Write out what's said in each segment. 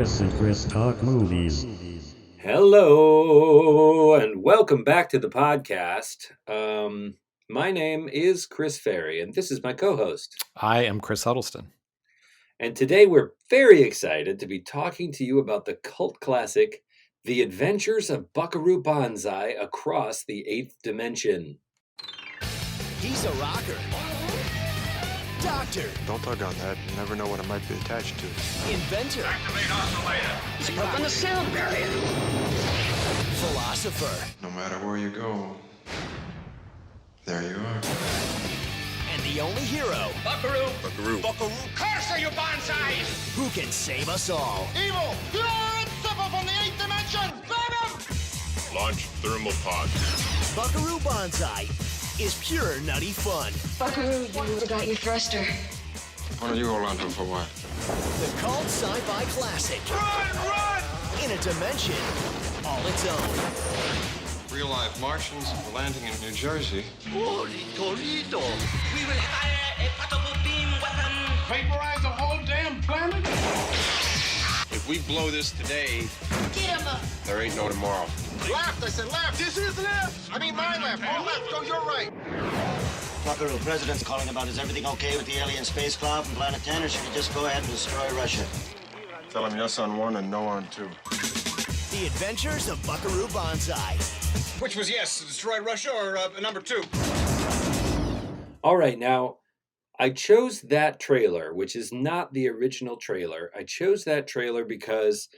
Chris and Chris Talk Movies. Hello, and welcome back to the podcast. My name is Chris Ferry, and this is my co-host. I am Chris Huddleston. And today we're very excited to be talking to you about the cult classic, The Adventures of Buckaroo Bonsai Across the Eighth Dimension. He's a rocker. Doctor. Don't tug on that. You never know what it might be attached to. Inventor. Activate oscillator. It's broken the sound barrier. Philosopher. No matter where you go, there you are. And the only hero. Buckaroo. Buckaroo. Buckaroo. Curse you, Bonsais! Who can save us all. Evil! Pure and simple from the 8th dimension! Venom! Launch thermal pod. Buckaroo Bonsai is pure nutty fun. Buckaroo, you forgot your thruster. Why don't you hold on to it for a while? The cult sci-fi classic. Run! In a dimension all its own. Real life Martians landing in New Jersey. Holy Toledo! We will fire a portable beam weapon. Vaporize the whole damn planet? If we blow this today, Get him up. there ain't no tomorrow. Left, I said left! This is left! I mean my left! All left, go your right! Buckaroo, President's calling about is everything okay with the alien spacecraft from Planet 10, or should we just go ahead and destroy Russia? Tell him yes on one and no on two. The Adventures of Buckaroo Bonsai. Which was yes, destroy Russia or number 2? All right, now, I chose that trailer, which is not the original trailer. I chose that trailer because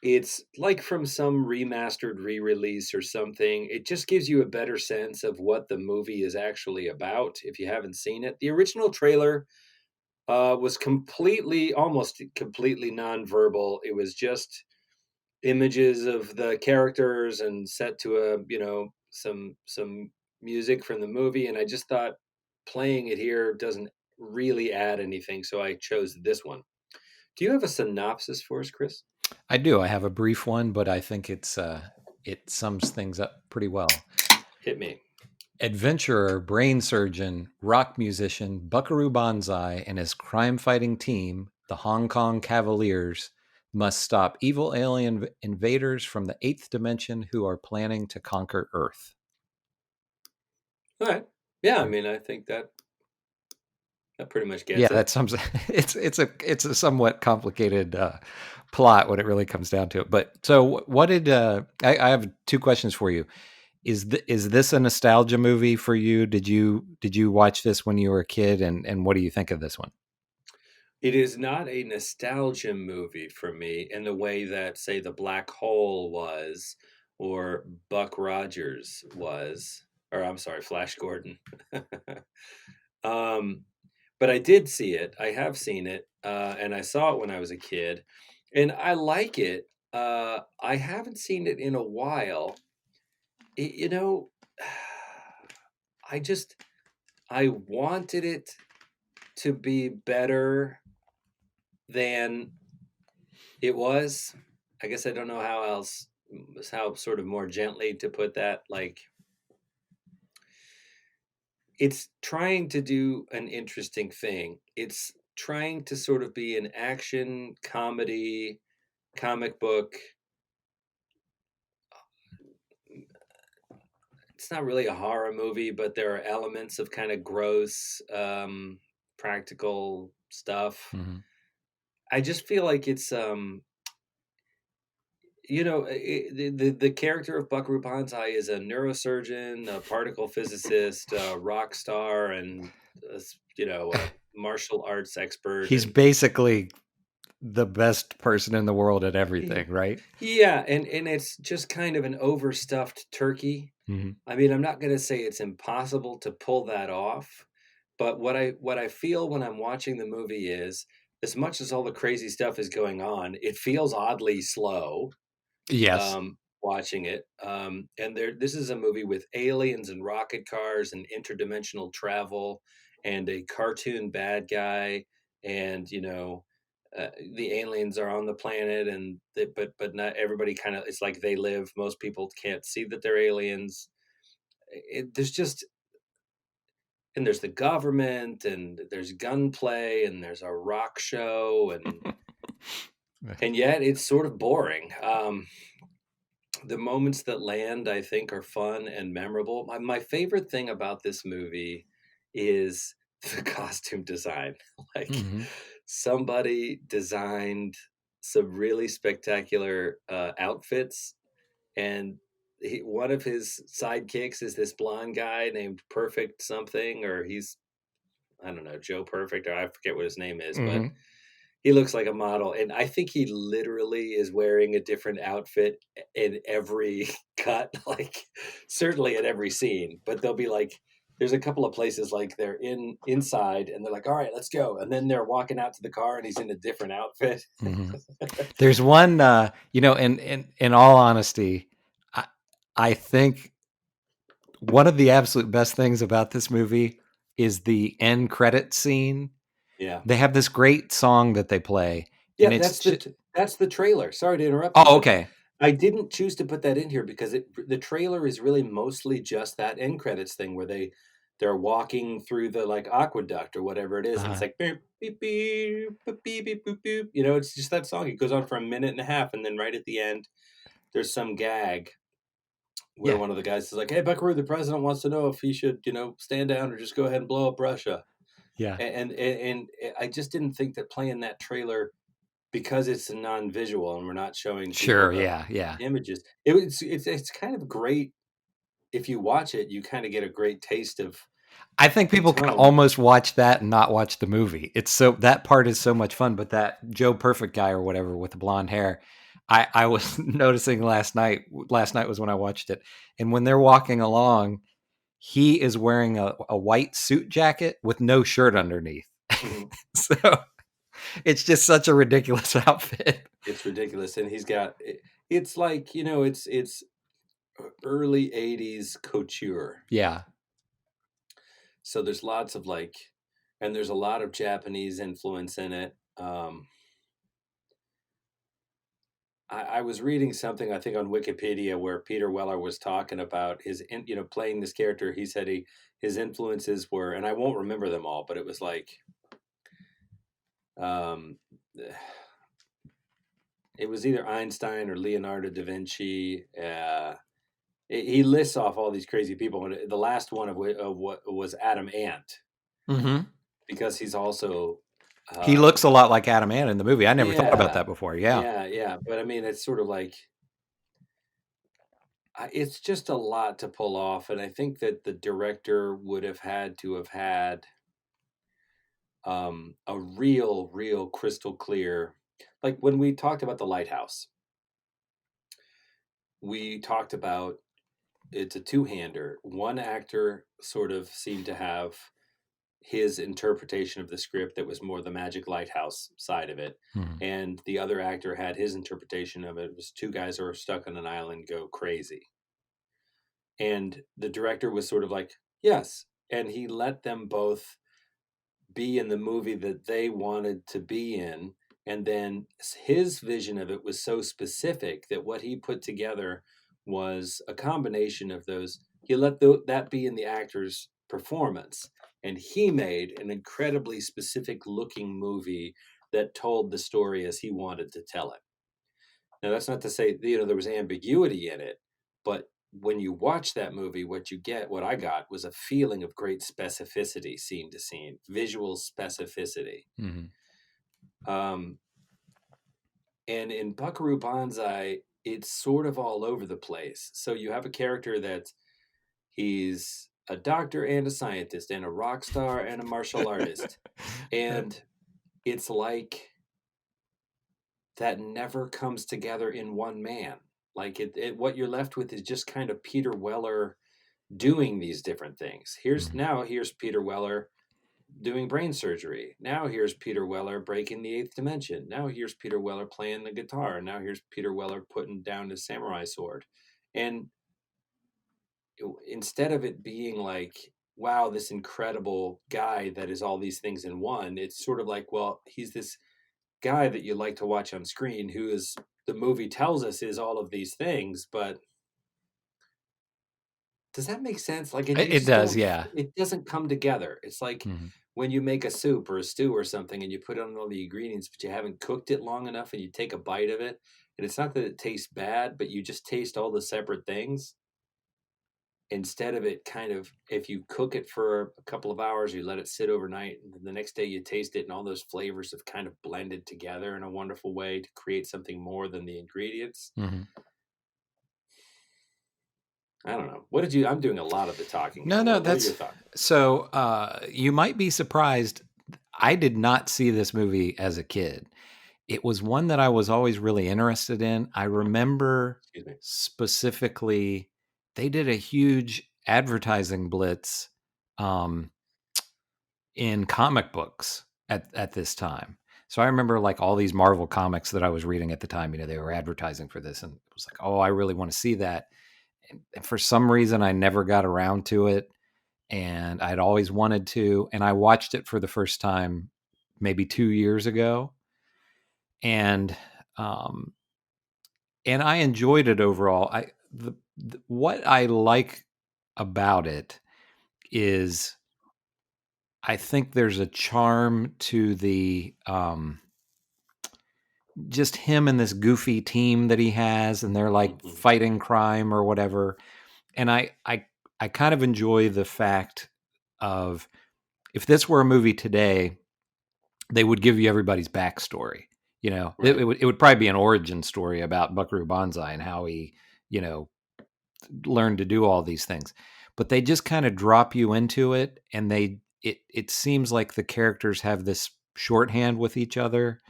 it's like from some remastered re-release or something. It just gives you a better sense of what the movie is actually about if you haven't seen it. The original trailer was almost completely nonverbal. It was just images of the characters and set to some music from the movie. And I just thought playing it here doesn't really add anything. So I chose this one. Do you have a synopsis for us, Chris? I do. I have a brief one, but I think it sums things up pretty well. Hit me. Adventurer, brain surgeon, rock musician, Buckaroo Bonsai and his crime-fighting team, the Hong Kong Cavaliers, must stop evil alien invaders from the 8th dimension who are planning to conquer Earth. All right. Yeah, I mean, I think that pretty much gets it. Yeah, that sums. It's a somewhat complicated plot when it really comes down to it. But so, what did I have two questions for you? Is this a nostalgia movie for you? Did you watch this when you were a kid, and what do you think of this one? It is not a nostalgia movie for me in the way that, say, The Black Hole was, or Buck Rogers was, or I'm sorry, Flash Gordon. But I did see it. I have seen it, and I saw it when I was a kid, and I like it. I haven't seen it in a while. I wanted it to be better than it was. I guess I don't know how sort of more gently to put that. Like, it's trying to do an interesting thing. It's trying to sort of be an action comedy, comic book. It's not really a horror movie, but there are elements of kind of gross, practical stuff. Mm-hmm. I just feel like it's, the character of Buckaroo Bonsai is a neurosurgeon, a particle physicist, a rock star, and a martial arts expert. He's basically the best person in the world at everything, right? Yeah, and it's just kind of an overstuffed turkey. Mm-hmm. I mean, I'm not going to say it's impossible to pull that off, but what I feel when I'm watching the movie is, as much as all the crazy stuff is going on, it feels oddly slow. Yes. Watching it. This is a movie with aliens and rocket cars and interdimensional travel and a cartoon bad guy, and the aliens are on the planet, and but not everybody kind of, it's like they live. Most people can't see that they're aliens. And there's the government, and there's gunplay, and there's a rock show, and and yet it's sort of boring. The moments that land, I think, are fun and memorable. My favorite thing about this movie is the costume design. Like, Mm-hmm. somebody designed some really spectacular outfits, and one of his sidekicks is this blonde guy named Perfect something, or I don't know, Joe Perfect, or I forget what his name is, but Mm-hmm. he looks like a model, and I think he literally is wearing a different outfit in every cut, like certainly at every scene. But they'll be like, there's a couple of places like they're inside, and they're like, "All right, let's go," and then they're walking out to the car, and he's in a different outfit. Mm-hmm. There's one, in all honesty, I, I think one of the absolute best things about this movie is the end credit scene. Yeah, They have this great song that they play, yeah, and it's that's the trailer. Sorry to interrupt you, oh, but okay. I didn't choose to put that in here because the trailer is really mostly just that end credits thing where they're walking through the like aqueduct or whatever it is, and it's like beep beep beep beep beep beep beep beep. It's just that song. It goes on for a minute and a half, and then right at the end, there's some gag where Yeah, one of the guys is like, "Hey, Buckaroo, the president wants to know if he should, stand down or just go ahead and blow up Russia." yeah, And I just didn't think that playing that trailer, because it's a non-visual and we're not showing people sure, the yeah. images. It's kind of great. If you watch it, you kind of get a great taste of I think the people can tone. almost watch that and not watch the movie. That part is so much fun. But that Joe Perfect guy or whatever with the blonde hair, I was noticing last night. Last night was when I watched it, and when they're walking along, he is wearing a white suit jacket with no shirt underneath. Mhm. So it's just such a ridiculous outfit. It's ridiculous, and he's got. It's like it's early '80s couture. Yeah. So there's lots of and there's a lot of Japanese influence in it. I was reading something, I think, on Wikipedia where Peter Weller was talking about playing this character. He said his influences were, and I won't remember them all, but it was like, um, it was either Einstein or Leonardo da Vinci. He lists off all these crazy people, and the last one of what was Adam Ant, Mm-hmm. because he's also. He looks a lot like Adam Ant in the movie. I never thought about Yeah, that before. Yeah. yeah. But I mean, it's sort of like it's just a lot to pull off, and I think that the director would have had to have had a real crystal clear. Like when we talked about The Lighthouse, we talked about it's a two-hander. One actor sort of seemed to have his interpretation of the script that was more the Magic Lighthouse side of it. Mm-hmm. And the other actor had his interpretation of it. It was two guys who are stuck on an island go crazy. And the director was sort of like, yes. And he let them both be in the movie that they wanted to be in. And then his vision of it was so specific that what he put together was a combination of those. He let that be in the actor's performance. And he made an incredibly specific looking movie that told the story as he wanted to tell it. Now, that's not to say, there was ambiguity in it, but when you watch that movie, what I got was a feeling of great specificity, scene to scene, visual specificity. Mm-hmm. And in Buckaroo Bonsai, it's sort of all over the place. So you have a character he's a doctor and a scientist and a rock star and a martial artist. And it's like that never comes together in one man. Like what you're left with is just kind of Peter Weller doing these different things. Here's Peter Weller doing brain surgery. Now here's Peter Weller breaking the eighth dimension. Now here's Peter Weller playing the guitar. Now here's Peter Weller putting down his samurai sword. And instead of it being like, wow, this incredible guy that is all these things in one, it's sort of like, well, he's this guy that you like to watch on screen who is, the movie tells us, is all of these things, but does that make sense? Like It does, yeah. It doesn't come together. It's like when you make a soup or a stew or something and you put on all the ingredients, but you haven't cooked it long enough and you take a bite of it, and it's not that it tastes bad, but you just taste all the separate things instead of it kind of, if you cook it for a couple of hours, you let it sit overnight, and then the next day you taste it and all those flavors have kind of blended together in a wonderful way to create something more than the ingredients. Mm-hmm. I don't know. What did you? I'm doing a lot of the talking. No, What that's are your thoughts? so. You might be surprised. I did not see this movie as a kid. It was one that I was always really interested in. I remember specifically they did a huge advertising blitz in comic books at this time. So I remember like all these Marvel comics that I was reading at the time. They were advertising for this, and it was like, oh, I really want to see that. And for some reason, I never got around to it, and I'd always wanted to. And I watched it for the first time maybe 2 years ago, and I enjoyed it overall. What I like about it is I think there's a charm to the just him and this goofy team that he has, and they're like fighting crime or whatever. And I kind of enjoy the fact of, if this were a movie today, they would give you everybody's backstory. Right. It would probably be an origin story about Buckaroo Bonsai and how he, learned to do all these things. But they just kind of drop you into it, and it seems like the characters have this shorthand with each other.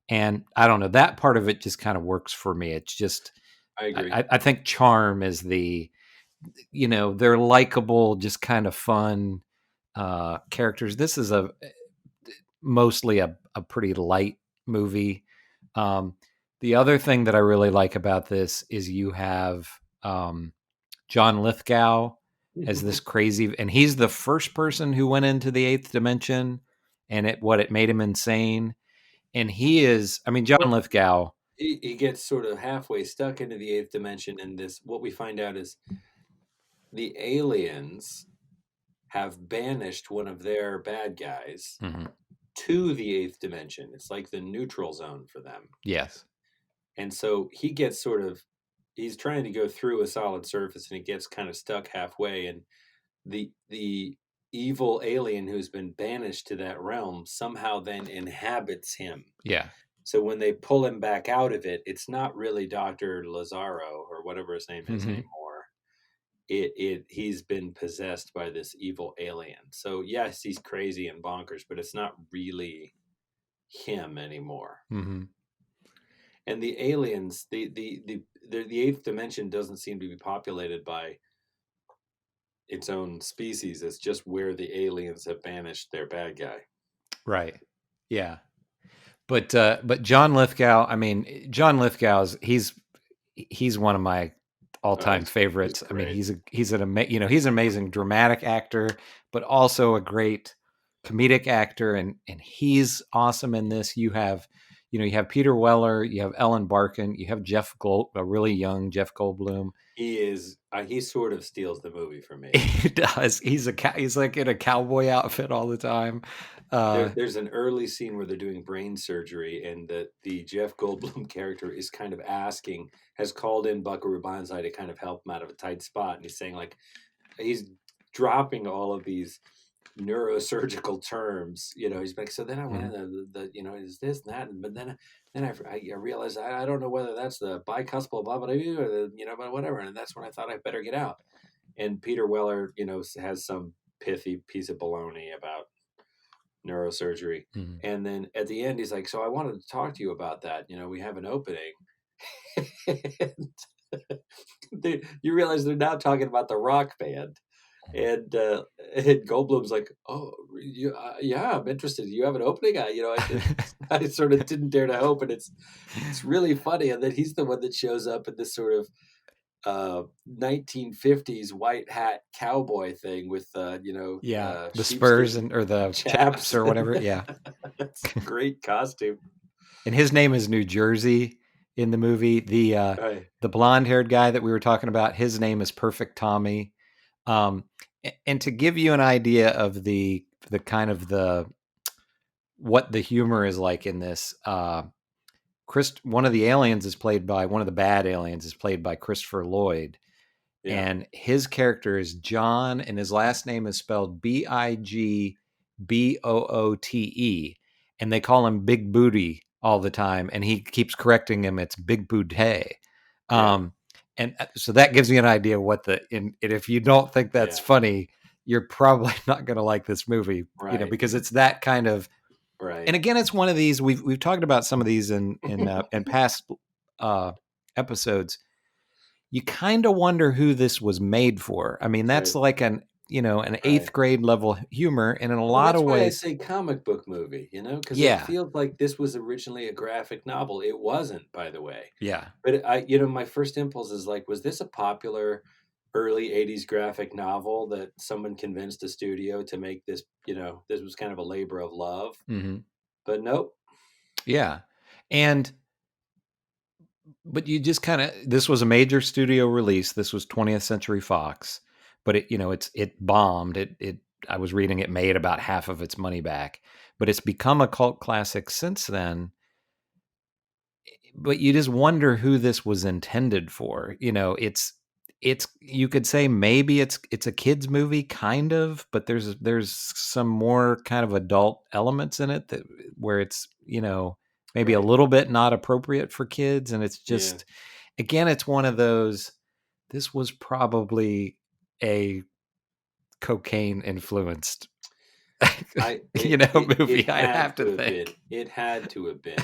And I don't know, that part of it just kind of works for me. It's just, I agree. I think charm is the, they're likable, just kind of fun characters. This is mostly a pretty light movie. The other thing that I really like about this is you have John Lithgow as this crazy, and he's the first person who went into the eighth dimension, and it made him insane. And he is, John Lithgow. He gets sort of halfway stuck into the eighth dimension, and what we find out is the aliens have banished one of their bad guys to the eighth dimension. It's like the neutral zone for them. Yes. And so he gets he's trying to go through a solid surface, and he gets kind of stuck halfway, and the evil alien who's been banished to that realm somehow then inhabits him. Yeah. So when they pull him back out of it, it's not really Dr. Lazaro or whatever his name is anymore. He's been possessed by this evil alien. So yes, he's crazy and bonkers, but it's not really him anymore. Mm-hmm. And the aliens, the eighth dimension doesn't seem to be populated by its own species. It's just where the aliens have banished their bad guy. Right. Yeah. But John Lithgow, John Lithgow's he's one of my all-time favorites. He's an amazing dramatic actor, but also a great comedic actor, and he's awesome in this. You have Peter Weller, you have Ellen Barkin, you have a really young Jeff Goldblum. He sort of steals the movie for me. He does. He's like in a cowboy outfit all the time. There's an early scene where they're doing brain surgery, and the Jeff Goldblum character is kind of has called in Buckaroo Banzai to kind of help him out of a tight spot, and he's saying, like, he's dropping all of these neurosurgical terms. He's like, so then I went is this and that, but then I realized I don't know whether that's the bicuspal blah blah blah or but whatever, and that's when I thought I better get out. And Peter Weller has some pithy piece of baloney about neurosurgery, and then at the end he's like, so I wanted to talk to you about that. We have an opening. You realize they're now talking about the rock band. And Goldblum's like, oh, yeah, I'm interested. You have an opening? I sort of didn't dare to hope, and it's really funny. And then he's the one that shows up in this sort of 1950s white hat cowboy thing with the spurs or the chaps or whatever. Yeah, it's a great costume. And his name is New Jersey in the movie. The blonde haired guy that we were talking about, his name is Perfect Tommy. And to give you an idea of the the kind of what the humor is like in this. One of the aliens is played by one of the bad aliens is played by Christopher Lloyd, and his character is John, and his last name is spelled Bigboote, and they call him Big Booty all the time, and he keeps correcting him. It's Big Booty. And so that gives you an idea what and if you don't think that's funny, you're probably not going to like this movie, because it's that kind of. Right. And again, it's one of these we've talked about some of these in past episodes. You kind of wonder who this was made for. I mean, that's like an eighth grade level humor, and in a lot of ways, I say comic book movie, because it feels like this was originally a graphic novel. It wasn't, by the way. Yeah. But my first impulse is like, was this a popular early 80s graphic novel that someone convinced a studio to make this, this was kind of a labor of love. Mm-hmm. But nope. Yeah. But you just this was a major studio release. This was 20th Century Fox, but it bombed. I was reading it made about half of its money back, but it's become a cult classic since then. But you just wonder who this was intended for. It's you could say maybe it's a kid's movie kind of, but there's some more kind of adult elements in it where it's, maybe a little bit not appropriate for kids. And it's just, again, it's one of those, this was probably a cocaine influenced, movie. I have to think. It had to have been.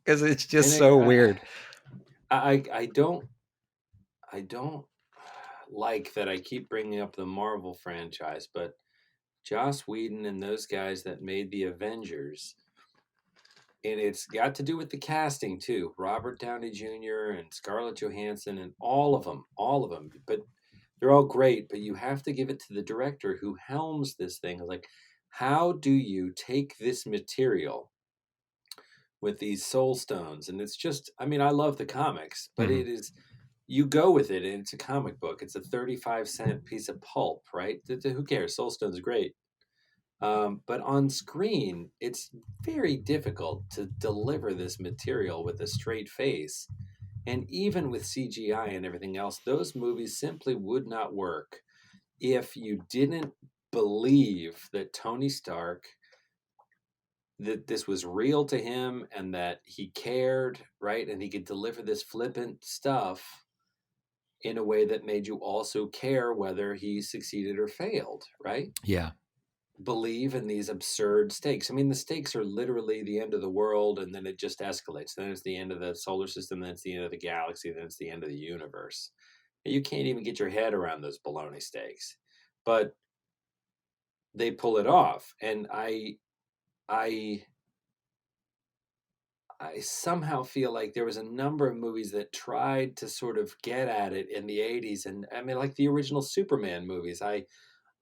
Because it's just so weird. I don't like that I keep bringing up the Marvel franchise, but Joss Whedon and those guys that made the Avengers, and it's got to do with the casting too. Robert Downey Jr. and Scarlett Johansson and all of them. But they're all great, but you have to give it to the director who helms this thing. Like, how do you take this material with these soul stones? And it's just, I love the comics, but it is, you go with it and it's a comic book. It's a 35-cent piece of pulp, right? Who cares? Soul Stone's great. But on screen, it's very difficult to deliver this material with a straight face. And even with CGI and everything else, those movies simply would not work if you didn't believe that Tony Stark, that this was real to him and that he cared, right? And he could deliver this flippant stuff in a way that made you also care whether he succeeded or failed, right? Yeah. Believe in these absurd stakes. The stakes are literally the end of the world, and then it just escalates. Then it's the end of the solar system, then it's the end of the galaxy, then it's the end of the universe. And you can't even get your head around those baloney stakes. But they pull it off. And I somehow feel like there was a number of movies that tried to sort of get at it in the 80s. And like the original Superman movies,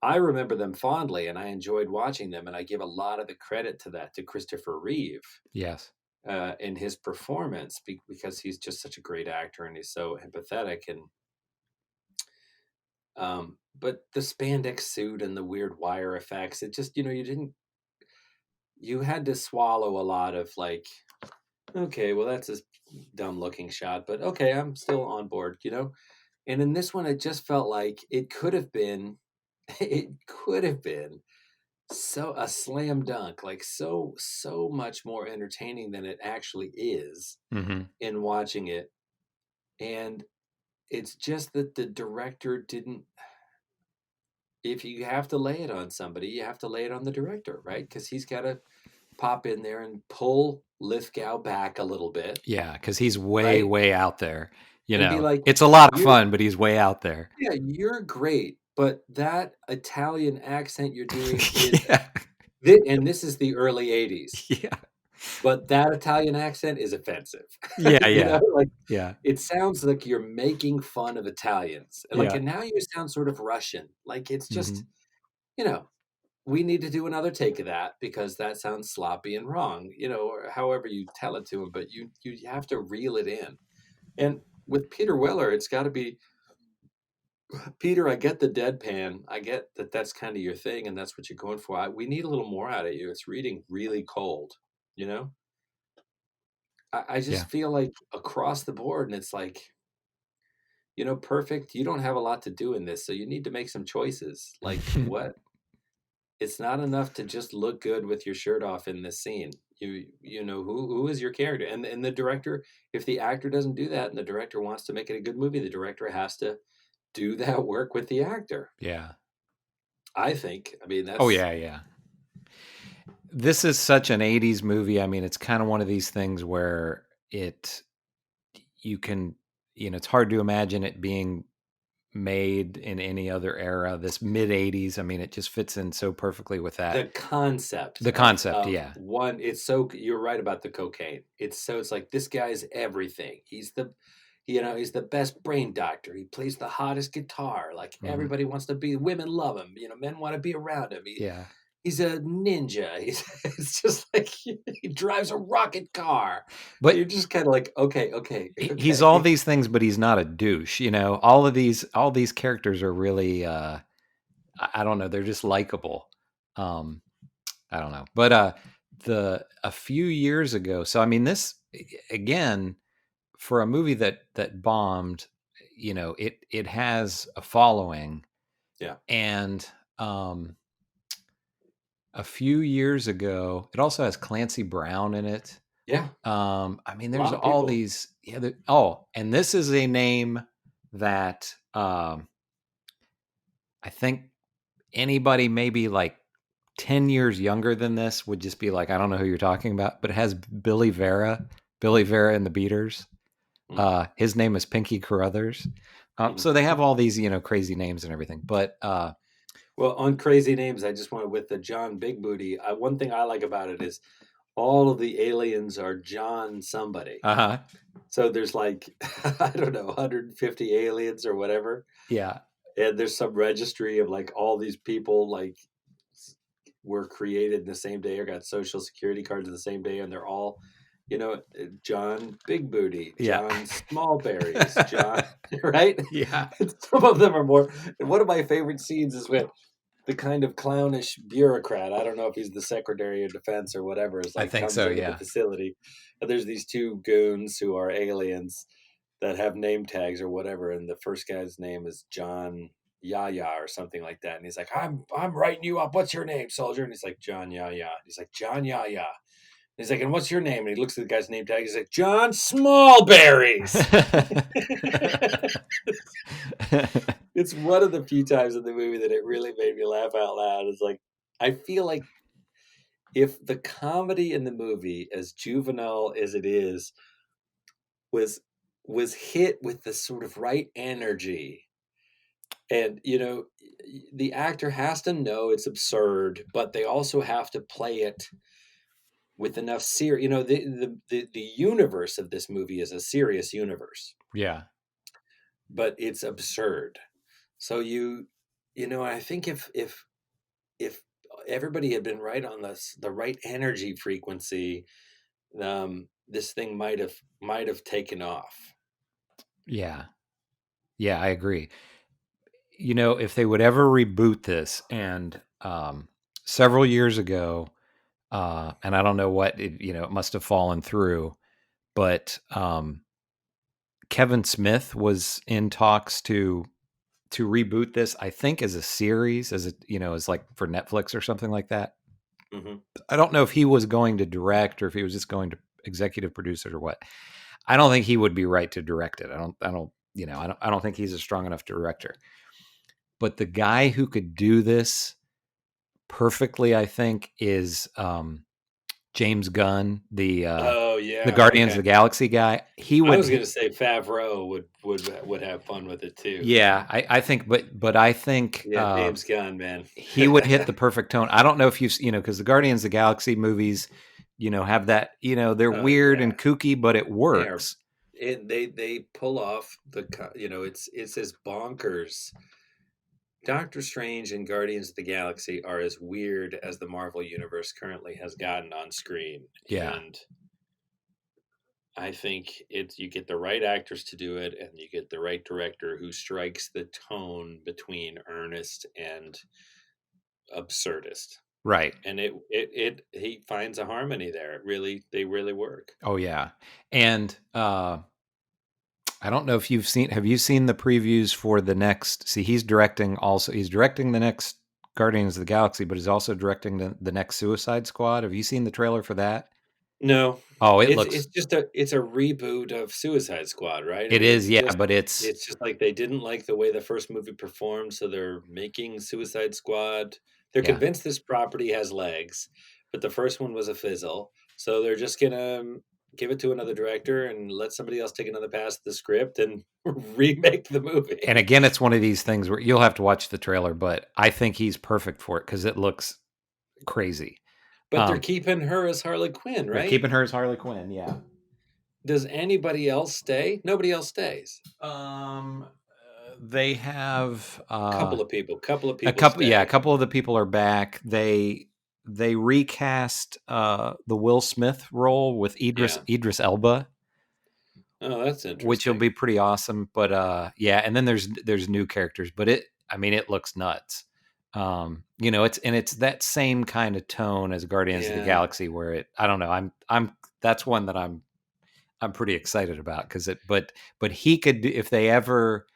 I remember them fondly, and I enjoyed watching them, and I give a lot of the credit to that to Christopher Reeve. Yes. In his performance, because he's just such a great actor and he's so empathetic. And but the spandex suit and the weird wire effects, it just, you had to swallow a lot of like, okay, well, that's a dumb looking shot, but okay, I'm still on board, And in this one, it just felt like it could have been so a slam dunk, like so much more entertaining than it actually is in watching it. And it's just that the director didn't, if you have to lay it on somebody, you have to lay it on the director, right? Because he's got to pop in there and pull Lithgow back a little bit. Yeah, because he's way out there. And be like, it's a lot of fun, but he's way out there. Yeah, you're great, but that Italian accent you're doing is, and this is the early 80s. Yeah. But that Italian accent is offensive. Yeah. It sounds like you're making fun of Italians. And now you sound sort of Russian. Like, it's just, we need to do another take of that because that sounds sloppy and wrong, or however you tell it to him, but you have to reel it in. And with Peter Weller, it's got to be Peter, I get the deadpan. I get that that's kind of your thing, and that's what you're going for. We need a little more out of you. It's reading really cold, you know? I Yeah. just feel like across the board, and it's like, perfect. You don't have a lot to do in this, so you need to make some choices. Like, what? It's not enough to just look good with your shirt off in this scene. Who is your character? And the director, if the actor doesn't do that and the director wants to make it a good movie, the director has to do that work with the actor. Yeah. I think. I mean, that's Oh yeah, yeah. This is such an 80s movie. I mean, it's kind of one of these things where you can, it's hard to imagine it being made in any other era. This mid 80s, I mean, it just fits in so perfectly with that. the concept. The concept, yeah. One, you're right about the cocaine. It's like this guy's everything. He's the best brain doctor. He plays the hottest guitar. Like everybody wants to be. Women love him. Men want to be around him. Yeah. He's a ninja. It's just like he drives a rocket car. But you're just kind of like, okay. He's all these things, but he's not a douche. All these characters are really, I don't know, they're just likable. I don't know, but a few years ago. So I mean, this again for a movie that bombed. It has a following. Yeah, and a few years ago, it also has Clancy Brown in it. Yeah. I mean, there's all these. Yeah. And this is a name that I think anybody maybe like 10 years younger than this would just be like, I don't know who you're talking about. But it has Billy Vera and the Beaters. His name is Pinky Carruthers. So they have all these, crazy names and everything. But well, on crazy names, I just want with the John Big Booty. One thing I like about it is all of the aliens are John somebody. So there's like, I don't know, 150 aliens or whatever. Yeah. And there's some registry of like all these people like were created in the same day or got social security cards in the same day. And they're all, John Big Booty, John Smallberries, John, right? Yeah. Some of them are more. And one of my favorite scenes is when the kind of clownish bureaucrat, I don't know if he's the Secretary of Defense or whatever, is like I think comes so, into yeah. the facility. And there's these two goons who are aliens that have name tags or whatever, and the first guy's name is John Yaya or something like that. And he's like, I'm writing you up. What's your name, soldier? And he's like, John Yaya. He's like, John Yaya. And he's like, and what's your name? And he looks at the guy's name tag. He's like, John Smallberries. It's one of the few times in the movie that it really made me laugh out loud. It's like, I feel like if the comedy in the movie, as juvenile as it is, was hit with the sort of right energy, and the actor has to know it's absurd, but they also have to play it with enough serious. The universe of this movie is a serious universe. Yeah. But it's absurd. So I think if everybody had been right on the right energy frequency, this thing might have taken off. Yeah. Yeah, I agree. If they would ever reboot this, and several years ago, and I don't know what it must have fallen through, but Kevin Smith was in talks to reboot this, I think as a series, as like for Netflix or something like that. Mm-hmm. I don't know if he was going to direct or if he was just going to executive produce it or what. I don't think he would be right to direct it. I don't think he's a strong enough director. But the guy who could do this perfectly, I think, is James Gunn, the Guardians of the Galaxy guy. I was going to say Favreau would have fun with it too. Yeah, I think, but I think James Gunn, man, he would hit the perfect tone. I don't know if because the Guardians of the Galaxy movies, have that, they're weird and kooky, but it works. They pull off it's as bonkers. Doctor Strange and Guardians of the Galaxy are as weird as the Marvel Universe currently has gotten on screen. Yeah. And I think you get the right actors to do it, and you get the right director who strikes the tone between earnest and absurdist. Right. And he finds a harmony there. They really work. Oh yeah. And I don't know if have you seen the previews for the next, see, he's directing the next Guardians of the Galaxy, but he's also directing the next Suicide Squad. Have you seen the trailer for that? No, Oh, it it's looks, just it's a reboot of Suicide Squad, right? I it mean, is, yeah, but it's just like they didn't like the way the first movie performed, so they're making Suicide Squad. They're yeah. convinced this property has legs, but the first one was a fizzle, so they're just gonna give it to another director and let somebody else take another pass at the script and remake the movie. And again, it's one of these things where you'll have to watch the trailer, but I think he's perfect for it because it looks crazy. But they're keeping her as Harley Quinn, right? They're keeping her as Harley Quinn, yeah. Does anybody else stay? Nobody else stays. They have A couple of people yeah, a stay. couple of the people are back. They recast the Will Smith role with Idris Elba. Oh, that's interesting. Which will be pretty awesome. But yeah, and then there's new characters, but it looks nuts. It's that same kind of tone as Guardians of the Galaxy, where I don't know, that's one that I'm pretty excited about because but he could, if they ever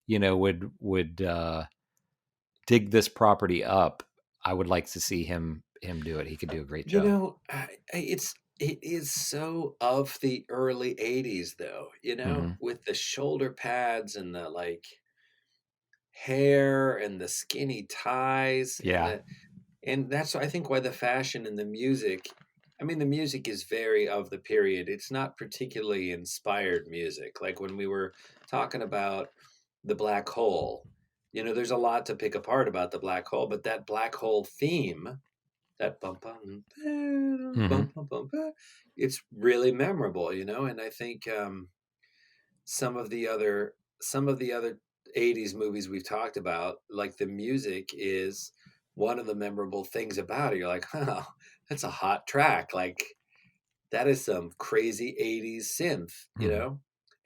would dig this property up, I would like to see him do it. He could do a great job. It is so of the early 80s though, Mm-hmm. with the shoulder pads and the like hair and the skinny ties. Yeah. And that's, I think, why the fashion and the music, I mean, the music is very of the period. It's not particularly inspired music. Like when we were talking about the black hole, there's a lot to pick apart about the black hole, but that black hole theme, that bum bum bum bum bum, it's really memorable, and I think some of the other 80s movies we've talked about, like the music is one of the memorable things about it. You're like, oh, that's a hot track. Like that is some crazy 80s synth,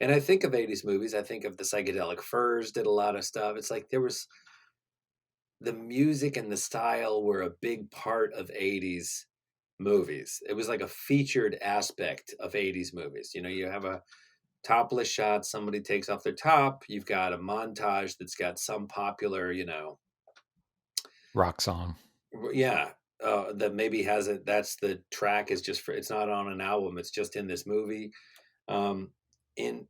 And I think of 80s movies, I think of the Psychedelic Furs did a lot of stuff. It's like there was the music and the style were a big part of 80s movies. It was like a featured aspect of 80s movies. You have a topless shot, somebody takes off their top, you've got a montage that's got some popular, rock song. Yeah. That maybe has it. That's the track is just it's not on an album. It's just in this movie. In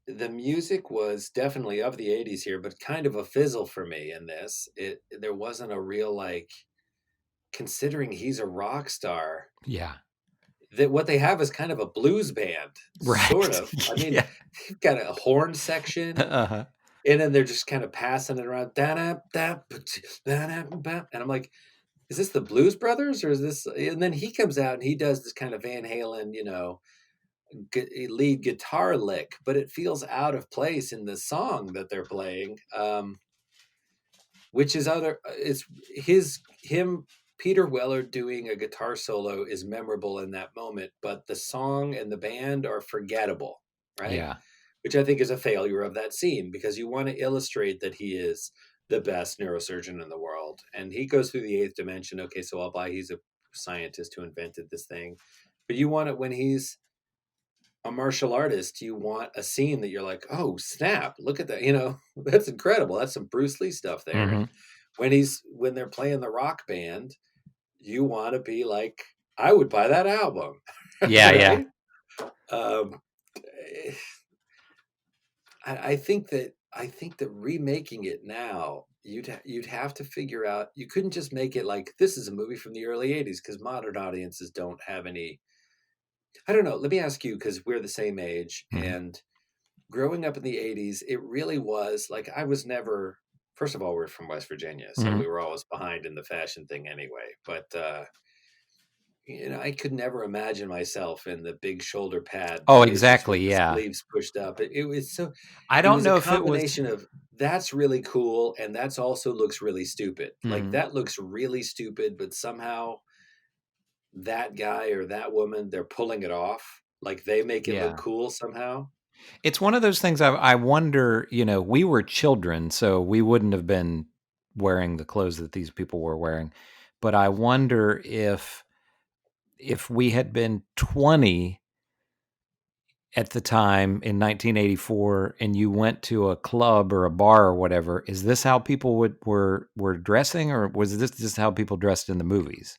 the music was definitely of the 80s here, but kind of a fizzle for me in this. There wasn't a real, like, considering he's a rock star. Yeah. That what they have is kind of a blues band, right? Sort of. I mean, they've got a horn section, and then they're just kind of passing it around. And I'm like, is this the Blues Brothers, or is this? And then he comes out and he does this kind of Van Halen, lead guitar lick, but it feels out of place in the song that they're playing, which is him. Peter Weller doing a guitar solo is memorable in that moment, but the song and the band are forgettable, right? Yeah. Which I think is a failure of that scene, because you want to illustrate that he is the best neurosurgeon in the world. And he goes through the eighth dimension. Okay, so I'll buy he's a scientist who invented this thing. But you want it when he's a martial artist, you want a scene that you're like, oh, snap, look at that. That's incredible. That's some Bruce Lee stuff there. Mm-hmm. When they're playing the rock band, you want to be like, I would buy that album. Yeah, right? yeah. I think that remaking it now, you'd have to figure out, you couldn't just make it like this is a movie from the early 80s, because modern audiences don't have any. I don't know. Let me ask you, because we're the same age, and growing up in the 80s, it really was like, I was never. First of all, we're from West Virginia, so we were always behind in the fashion thing anyway. But I could never imagine myself in the big shoulder pad. Oh, exactly. Yeah, sleeves pushed up. It was so. I don't know if it was a combination of that's really cool, and that's also looks really stupid. Like that looks really stupid, but somehow that guy or that woman, they're pulling it off. Like they make it Yeah. look cool somehow. It's one of those things I wonder, we were children, so we wouldn't have been wearing the clothes that these people were wearing. But I wonder if we had been 20 at the time in 1984 and you went to a club or a bar or whatever, is this how people were dressing, or was this just how people dressed in the movies?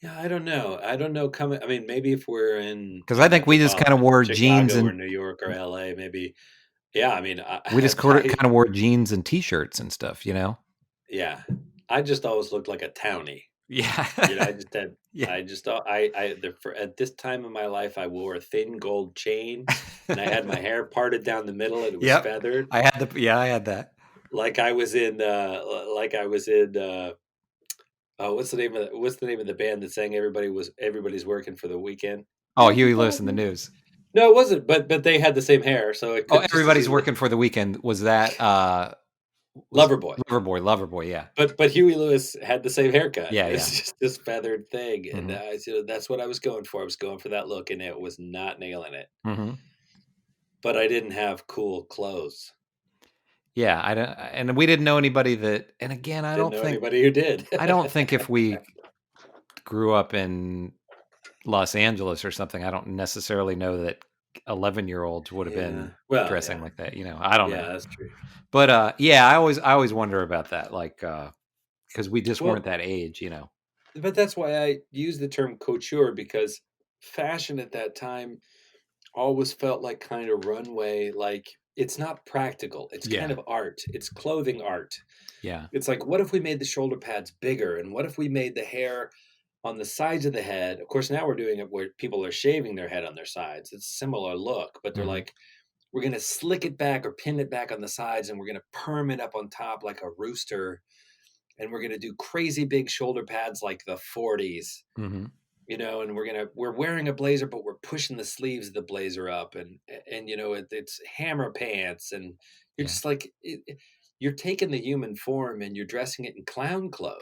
Yeah, I don't know. I don't know. I mean, maybe if we're in Because I think we just kind of wore jeans Chicago or and New York or LA, maybe. Yeah, I mean, we just kind of wore jeans and t-shirts and stuff, Yeah, I just always looked like a townie. Yeah. I just had. Yeah. At this time in my life, I wore a thin gold chain, and I had my hair parted down the middle, and it was feathered. I had that. Like I was in. What's the name of the band that sang everybody's working for the weekend? Oh, Huey Lewis and the News. No, it wasn't. But they had the same hair, so it could everybody's working for the weekend. Was that Loverboy? Loverboy, yeah. But Huey Lewis had the same haircut. Yeah, It's just this feathered thing, Mhm. and that's what I was going for. I was going for that look, and it was not nailing it. Mm-hmm. But I didn't have cool clothes. Yeah, and we didn't know anybody that. And again, I don't think anybody who did. I don't think if we grew up in Los Angeles or something, I don't necessarily know that 11-year-olds would have been dressing like that. I don't know. Yeah, that's true. But I always wonder about that, like because we just weren't that age, But that's why I use the term couture, because fashion at that time always felt like kind of runway. Like it's not practical. It's kind of art. It's clothing art. Yeah. It's like, what if we made the shoulder pads bigger? And what if we made the hair on the sides of the head? Of course, now we're doing it where people are shaving their head on their sides. It's a similar look, but they're like, we're going to slick it back or pin it back on the sides, and we're going to perm it up on top like a rooster. And we're going to do crazy big shoulder pads like the 40s, Mm-hmm. And we're wearing a blazer, but we're pushing the sleeves of the blazer up, and it's hammer pants, and you're just like, you're taking the human form and you're dressing it in clown clothes.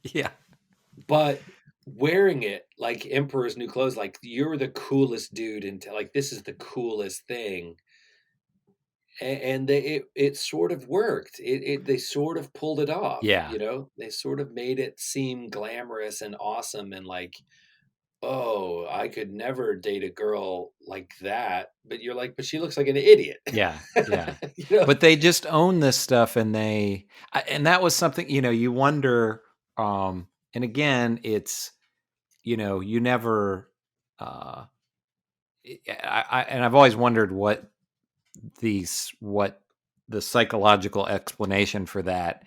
Yeah. But wearing it like Emperor's New Clothes, like you're the coolest dude, and like this is the coolest thing. And it sort of worked. They sort of pulled it off. Yeah. They sort of made it seem glamorous and awesome, and like, oh, I could never date a girl like that. But you're like, but she looks like an idiot. Yeah. Yeah. But they just own this stuff, and that was something, you wonder, and again, it's, you never, I've always wondered what the psychological explanation for that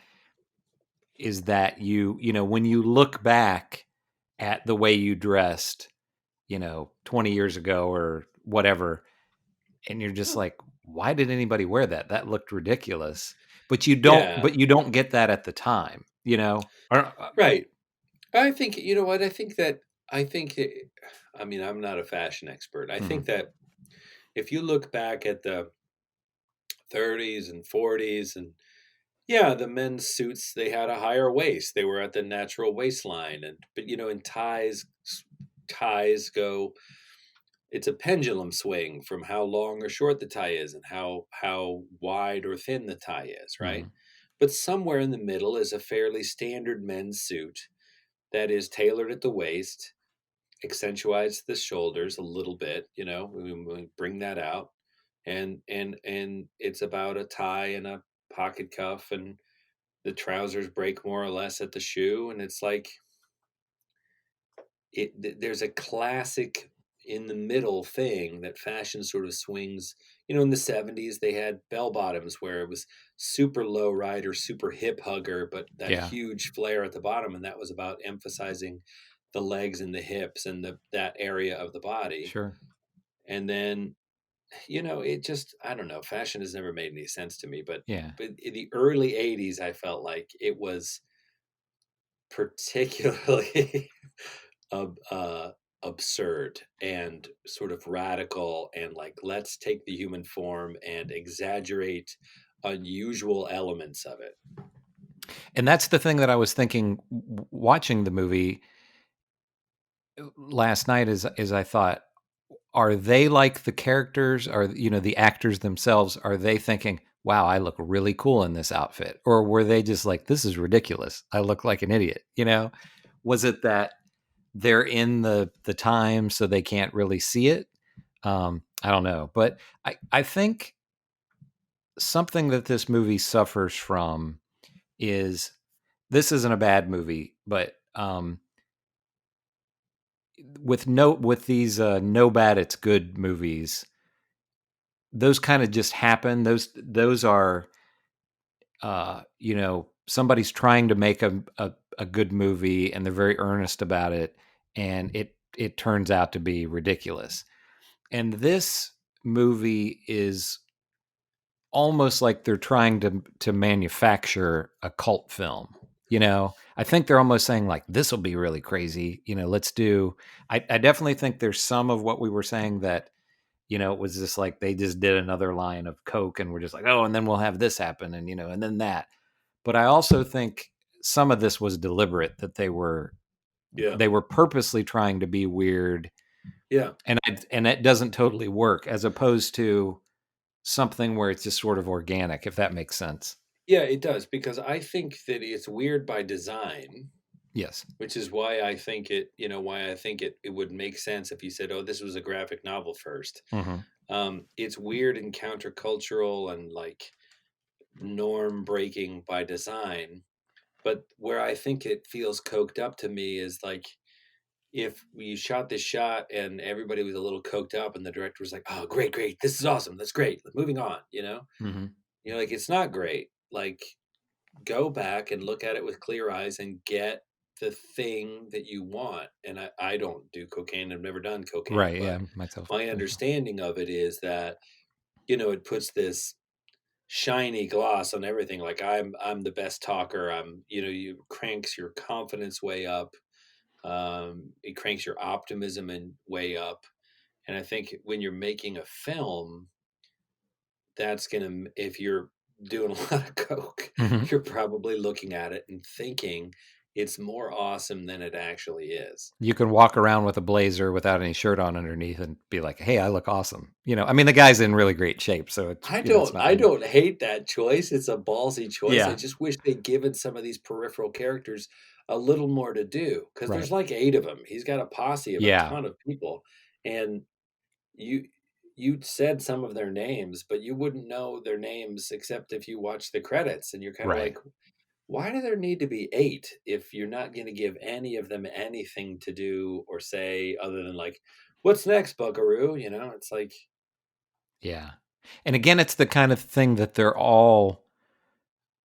is, that when you look back at the way you dressed 20 years ago or whatever, and you're just like, why did anybody wear that? That looked ridiculous. But you don't get that at the time, Right. I think, what I mean, I'm not a fashion expert. I think that if you look back at the 30s and 40s, and the men's suits, they had a higher waist. They were at the natural waistline, but in ties go. It's a pendulum swing from how long or short the tie is, and how wide or thin the tie is, right? But somewhere in the middle is a fairly standard men's suit that is tailored at the waist, accentuates the shoulders a little bit. We bring that out. And it's about a tie and a pocket cuff, and the trousers break more or less at the shoe, and it's like there's a classic in the middle thing that fashion sort of swings. In the 70s they had bell bottoms where it was super low rider, super hip hugger, but that huge flare at the bottom, and that was about emphasizing the legs and the hips and that area of the body. Sure. And then it just, I don't know, fashion has never made any sense to me, but in the early 80s, I felt like it was particularly absurd and sort of radical, and like, let's take the human form and exaggerate unusual elements of it. And that's the thing that I was thinking watching the movie. last night is I thought, are they like the characters? Are the actors themselves? Are they thinking, "Wow, I look really cool in this outfit," or were they just like, "This is ridiculous. I look like an idiot"? Was it that they're in the time, so they can't really see it? I don't know, but I think something that this movie suffers from is, this isn't a bad movie, but with these no bad it's good movies, those kind of just happen. Those are somebody's trying to make a good movie and they're very earnest about it, and it turns out to be ridiculous. And this movie is almost like they're trying to manufacture a cult film. I think they're almost saying like, this will be really crazy. Let's do. I definitely think there's some of what we were saying that, it was just like they just did another line of Coke and we're just like, oh, and then we'll have this happen, and and then that. But I also think some of this was deliberate, that they were purposely trying to be weird. Yeah. And it doesn't totally work, as opposed to something where it's just sort of organic, if that makes sense. Yeah, it does, because I think that it's weird by design. Yes. Which is why I think it would make sense if you said, oh, this was a graphic novel first. Mm-hmm. It's weird and countercultural and like norm breaking by design. But where I think it feels coked up to me is like, if we shot this shot and everybody was a little coked up and the director was like, oh, great, this is awesome, that's great, moving on, Mm-hmm. Like, it's not great. Like, go back and look at it with clear eyes and get the thing that you want. And I don't do cocaine. I've never done cocaine. Right. But Yeah. Myself. my understanding of it is that, it puts this shiny gloss on everything. Like, I'm the best talker. You cranks your confidence way up. It cranks your optimism and way up. And I think when you're making a film, that's going to, if you're doing a lot of coke, Mm-hmm. you're probably looking at it and thinking it's more awesome than it actually is. You can walk around with a blazer without any shirt on underneath and be like, hey, I look awesome. I mean, the guy's in really great shape, so it's, I it's not, don't hate that choice. It's a ballsy choice. Yeah. I just wish they'd given some of these peripheral characters a little more to do, because Right. there's like 8 of them. He's got a posse of a ton of people, and you said some of their names, but you wouldn't know their names except if you watch the credits, and you're kind of Right. like, why do there need to be 8 if you're not going to give any of them anything to do or say other than like, what's next, Buckaroo? It's like, yeah. And again, it's the kind of thing that they're all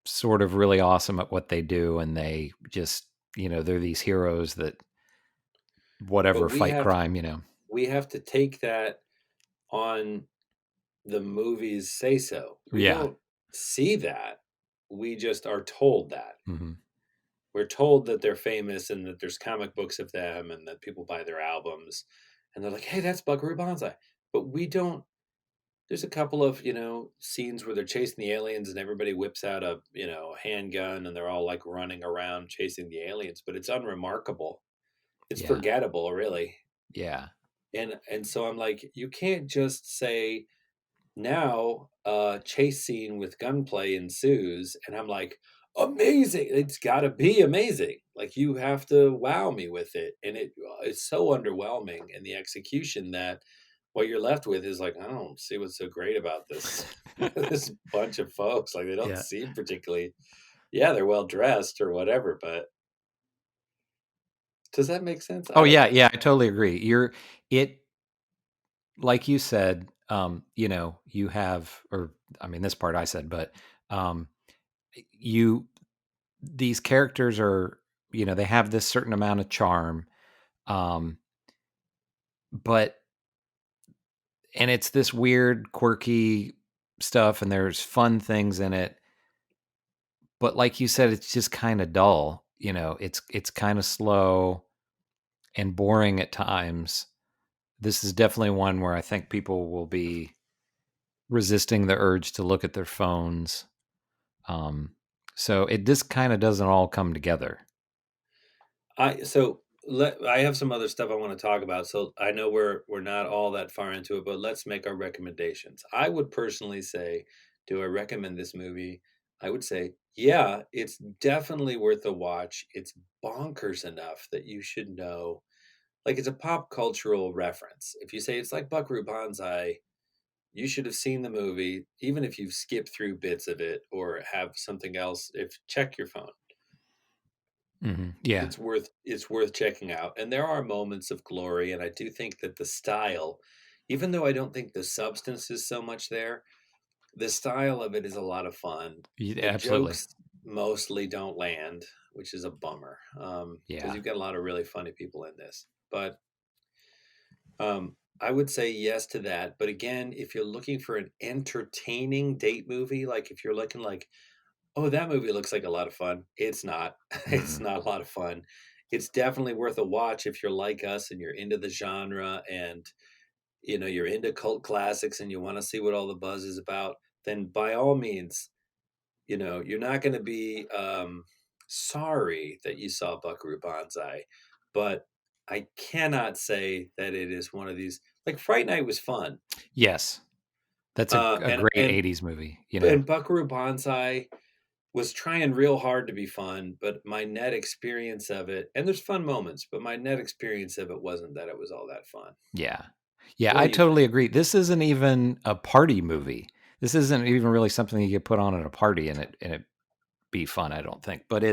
sort of really awesome at what they do, and they just, they're these heroes that whatever fight crime, we have to take that on the movies say so. We don't see that. We just are told that. Mm-hmm. We're told that they're famous and that there's comic books of them and that people buy their albums, and they're like, hey, that's Buckaroo Bonsai. But we don't. There's a couple of, scenes where they're chasing the aliens and everybody whips out a, handgun and they're all like running around chasing the aliens, but it's unremarkable. It's forgettable, really. Yeah. And so I'm like, you can't just say, now a chase scene with gunplay ensues, and I'm like, amazing. It's got to be amazing. Like, you have to wow me with it. And it's so underwhelming in the execution that what you're left with is like, I don't see what's so great about this this bunch of folks. Like, they don't seem particularly, they're well dressed or whatever, but does that make sense? Oh yeah, I totally agree. Like you said, you have, or I mean, this part I said, but these characters are, they have this certain amount of charm, but, and it's this weird, quirky stuff, and there's fun things in it. But like you said, it's just kind of dull. It's kind of slow and boring at times. This is definitely one where I think people will be resisting the urge to look at their phones. So it just kind of doesn't all come together. So I have some other stuff I want to talk about, so I know we're not all that far into it, but let's make our recommendations. I would personally say, do I recommend this movie? I would say, yeah, it's definitely worth a watch. It's bonkers enough that you should know. Like, it's a pop cultural reference. If you say it's like Buckaroo Bonsai, you should have seen the movie, even if you've skipped through bits of it or have something else. If check your phone. Yeah. It's worth checking out. And there are moments of glory, and I do think that the style, even though I don't think the substance is so much there, the style of it is a lot of fun. The Absolutely. jokes mostly don't land, which is a bummer. Because Yeah. you've got a lot of really funny people in this. But I would say yes to that. But again, if you're looking for an entertaining date movie, like if you're looking like, oh, that movie looks like a lot of fun. It's not. It's not a lot of fun. It's definitely worth a watch if you're like us and you're into the genre and you're into cult classics and you want to see what all the buzz is about. Then by all means, you're not going to be sorry that you saw Buckaroo Banzai, but I cannot say that it is one of these. Like Fright Night was fun. Yes, that's a great '80s movie. And Buckaroo Banzai was trying real hard to be fun, but my net experience of it, and there's fun moments, but my net experience of it wasn't that it was all that fun. Yeah. What I do you totally think? agree. This isn't even a party movie. This isn't even really something you could put on at a party and it be fun. I don't think, but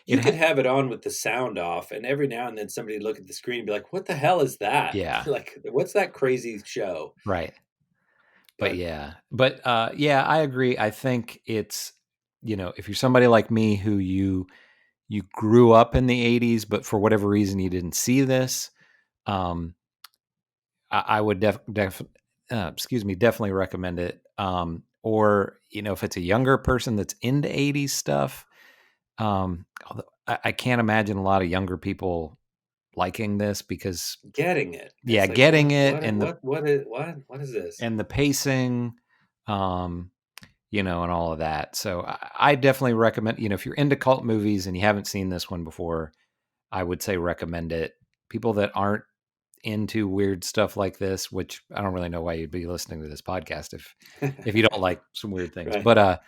You could have it on with the sound off, and every now and then somebody would look at the screen and be like, "What the hell is that? Yeah. Like, what's that crazy show?" Right. But But I agree. I think it's, if you're somebody like me who you grew up in the '80s, but for whatever reason you didn't see this, I would definitely recommend it. Or if it's a younger person that's into '80s stuff, although I can't imagine a lot of younger people liking this because getting it, yeah, like, getting it and what is this? and the pacing, and all of that. So I definitely recommend, if you're into cult movies and you haven't seen this one before, I would say recommend it. People that aren't into weird stuff like this, which I don't really know why you'd be listening to this podcast if you don't like some weird things. Right.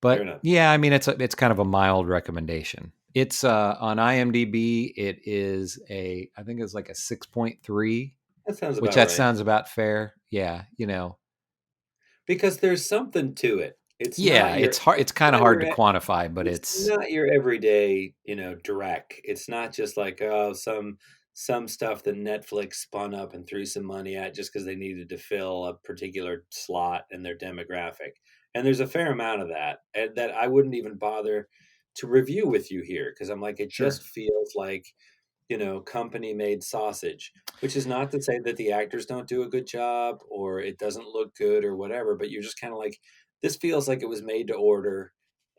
But yeah, I mean it's kind of a mild recommendation. It's on IMDb. It is I think it's like a 6.3. That sounds which about right. sounds about fair. Yeah, because there's something to it. It's it's hard. It's kind of hard to quantify, but it's not your everyday, direct. It's not just like, oh, some stuff that Netflix spun up and threw some money at just because they needed to fill a particular slot in their demographic. And there's a fair amount of that, and that I wouldn't even bother to review with you here because I'm like, it just feels like, company made sausage, which is not to say that the actors don't do a good job or it doesn't look good or whatever, but you're just kind of like, this feels like it was made to order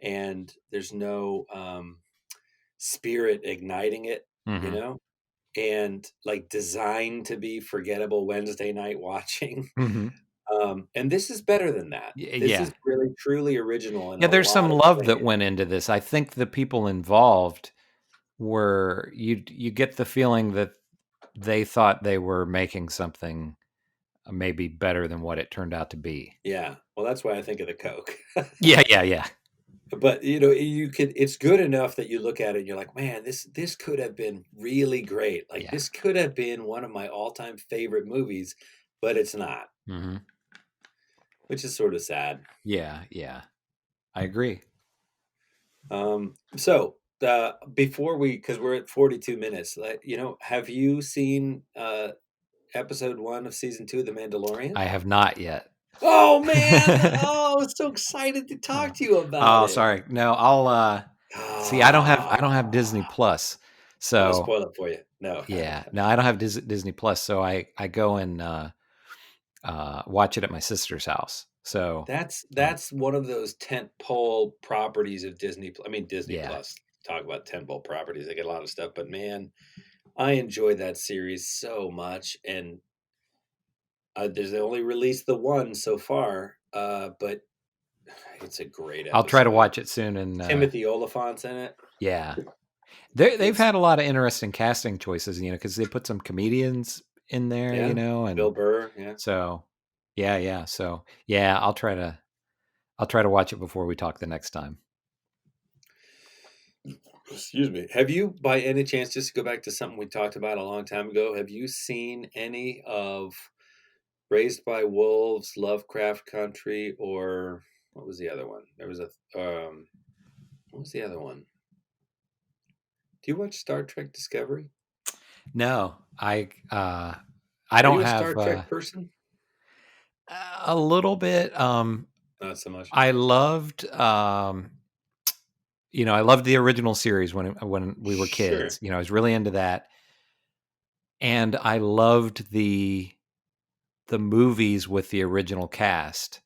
and there's no spirit igniting it, and like designed to be forgettable Wednesday night watching. And this is better than that. This is really truly original. Yeah, there's some love that went into this. I think the people involved were, you get the feeling that they thought they were making something maybe better than what it turned out to be. Yeah. Well, that's why I think of the Coke. Yeah. But it's good enough that you look at it and you're like, man, this could have been really great. Like this could have been one of my all-time favorite movies, but it's not. Which is sort of sad. Yeah. I agree. So before because we're at 42 minutes, have you seen episode 1 of season 2 of The Mandalorian? I have not yet. Oh man! I was so excited to talk to you about it. Oh, sorry. No, I'll see. I don't have Disney Plus, so I'll spoil it for you. No. Yeah, no, I don't have Disney Plus, so I go and watch it at my sister's house. So that's one of those tentpole properties of Disney. I mean, Disney Plus. Talk about tentpole properties. They get a lot of stuff, but man, I enjoy that series so much, and there's only released the one so far, but it's a great episode. I'll try to watch it soon. And Timothy Oliphant's in it. Yeah, They've It's had a lot of interesting casting choices, because they put some comedians in there, yeah, and Bill Burr. Yeah. so yeah. So yeah, I'll try to watch it before we talk the next time. Excuse me. Have you, by any chance, just to go back to something we talked about a long time ago, have you seen any of Raised by Wolves, Lovecraft Country, or what was the other one? There was a what was the other one? Do you watch Star Trek Discovery? No, I Are don't you a have Star Trek person? a little bit. Not so much. I loved I loved the original series when we were Sure. kids. I was really into that, and I loved the movies with the original cast.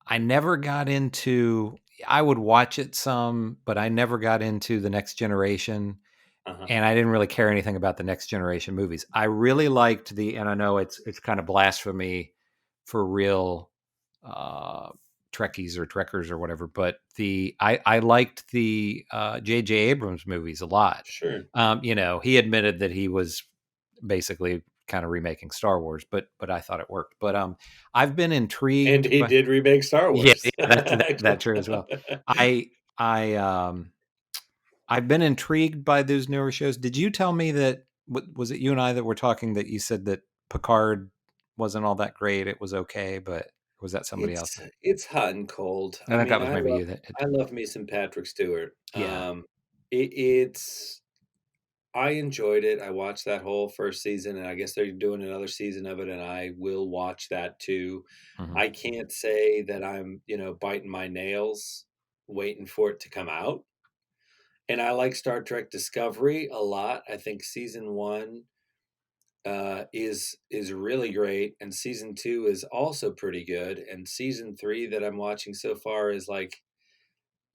I never got into. I would watch it some, but I never got into the Next Generation, Uh-huh. and I didn't really care anything about the Next Generation movies. I really liked and I know it's kind of blasphemy for real Trekkies or Trekkers or whatever, but I liked the J.J. Abrams movies a lot. Sure. He admitted that he was basically kind of remaking Star Wars, but I thought it worked. But I've been intrigued. And he did remake Star Yeah, Wars. that's true as well. I've been intrigued by those newer shows. Did you tell me that? Was it you and I that were talking that you said that Picard wasn't all that great? It was okay, but was that somebody else? It's hot and cold. I I think that mean, was maybe you. That I love me some Patrick Stewart. Yeah. It's I enjoyed it. I watched that whole first season, and I guess they're doing another season of it, and I will watch that too. Mhm. I can't say that I'm, biting my nails waiting for it to come out. And I like Star Trek Discovery a lot. I think season 1 is really great, and season 2 is also pretty good, and season 3 that I'm watching so far is like,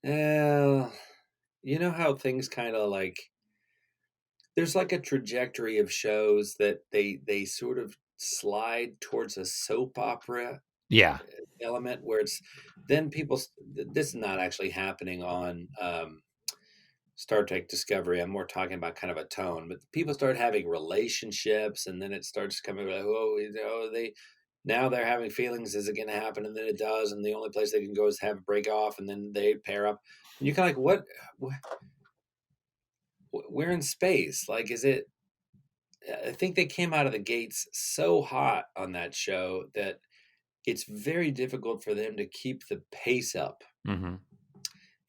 you know how things kind of like there's like a trajectory of shows that they sort of slide towards a soap opera Yeah. element where it's then this is not actually happening on Star Trek Discovery. I'm more talking about kind of a tone, but people start having relationships, and then it starts coming like, now they're having feelings. Is it going to happen? And then it does, and the only place they can go is have a break off, and then they pair up. And you're kind of like, what? We're in space. Like, is it? I think they came out of the gates so hot on that show that it's very difficult for them to keep the pace up. Mm-hmm.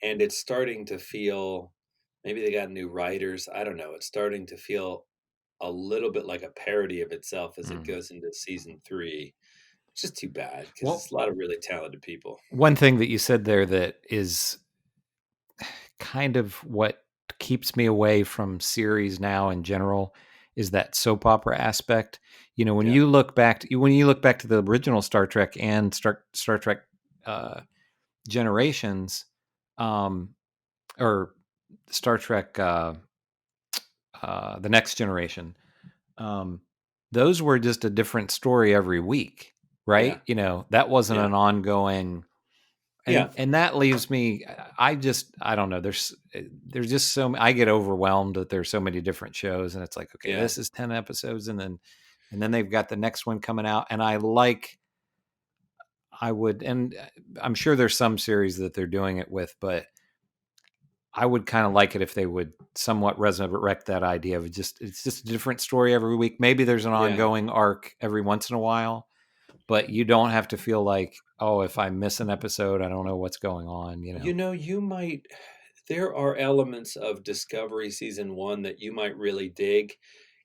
And it's starting to feel, maybe they got new writers. I don't know. It's starting to feel a little bit like a parody of itself as it goes into season 3. It's just too bad because it's a lot of really talented people. One thing that you said there that is kind of what keeps me away from series now in general is that soap opera aspect. When you look back to the original Star Trek and Star Trek Generations, or Star Trek The Next Generation, those were just a different story every week, right? That wasn't an ongoing. And that leaves me. I don't know. There's just I get overwhelmed that there's so many different shows, and it's like, okay, this is 10 episodes, and then they've got the next one coming out, and and I'm sure there's some series that they're doing it with, but I would kind of like it if they would somewhat resurrect that idea of it's just a different story every week. Maybe there's an ongoing arc every once in a while, but you don't have to feel like, oh, if I miss an episode, I don't know what's going on. You might. There are elements of Discovery season 1 that you might really dig.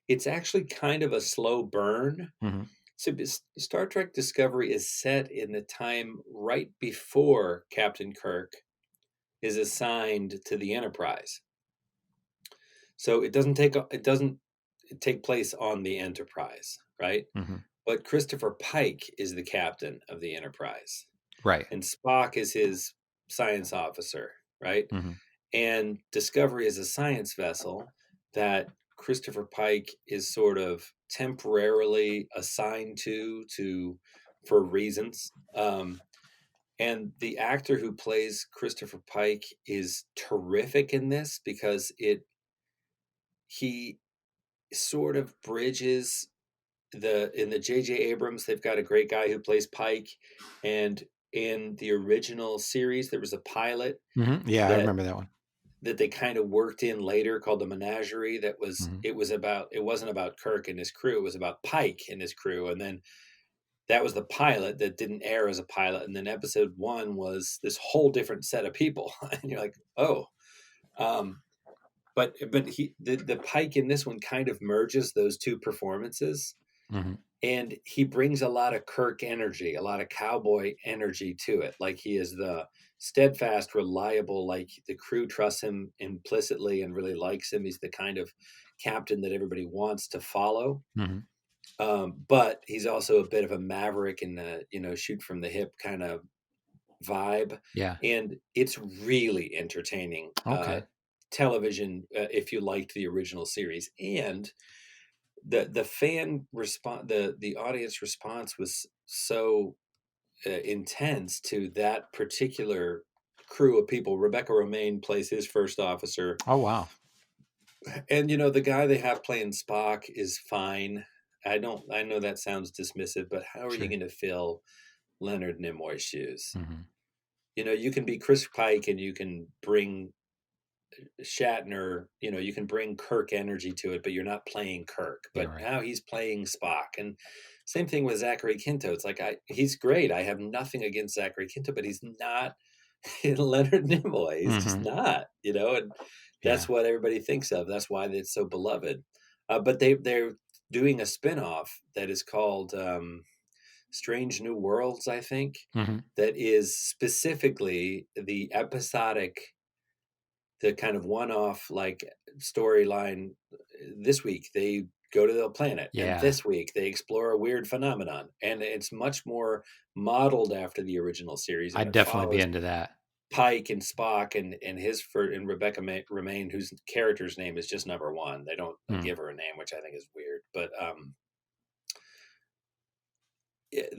It's actually kind of a slow burn. Mm-hmm. So Star Trek Discovery is set in the time right before Captain Kirk is assigned to the Enterprise. So it doesn't take place on the Enterprise, right? Mm-hmm. But Christopher Pike is the captain of the Enterprise. Right. And Spock is his science officer, right? Mm-hmm. And Discovery is a science vessel that Christopher Pike is sort of temporarily assigned to for reasons. And the actor who plays Christopher Pike is terrific in this because he sort of bridges in the J.J. Abrams, they've got a great guy who plays Pike, and in the original series, there was a pilot Yeah, I that remember that one. that they kind of worked in later called the Menagerie. That was Mhm. it wasn't about Kirk and his crew. It was about Pike and his crew, and then that was the pilot that didn't air as a pilot. And then episode 1 was this whole different set of people, and you're like, oh. But the Pike in this one kind of merges those two performances, Mhm. and he brings a lot of Kirk energy, a lot of cowboy energy to it. Like he is the steadfast, reliable, like the crew trusts him implicitly and really likes him. He's the kind of captain that everybody wants to follow. Mhm. But he's also a bit of a maverick and shoot from the hip kind of vibe. Yeah. And it's really entertaining Okay. television if you liked the original series. And the fan response, the audience response was so intense to that particular crew of people. Rebecca Romaine plays his first officer, Oh wow. and the guy they have playing Spock is fine. I know that sounds dismissive, but how are you Sure. going to fill Leonard Nimoy's shoes? Mhm. You can be Chris Pike and you can bring Shatner, you can bring Kirk energy to it, but you're not playing Kirk. Yeah, But right. now he's playing Spock. And same thing with Zachary Quinto. It's like he's great. I have nothing against Zachary Quinto, but he's not Leonard Nimoy. He's just Mhm. not, and Yeah. that's what everybody thinks of. That's why it's so beloved. But they're doing a spinoff that is called Strange New Worlds, I think, Mhm. that is specifically the kind of one-off like storyline. This week they go to the planet, and Yeah. this week they explore a weird phenomenon, and it's much more modeled after the original series, and I'd it definitely be follows into that. Pike and Spock and Rebecca Romaine, whose character's name is just number 1. They don't Mm. give her a name, which I think is weird, but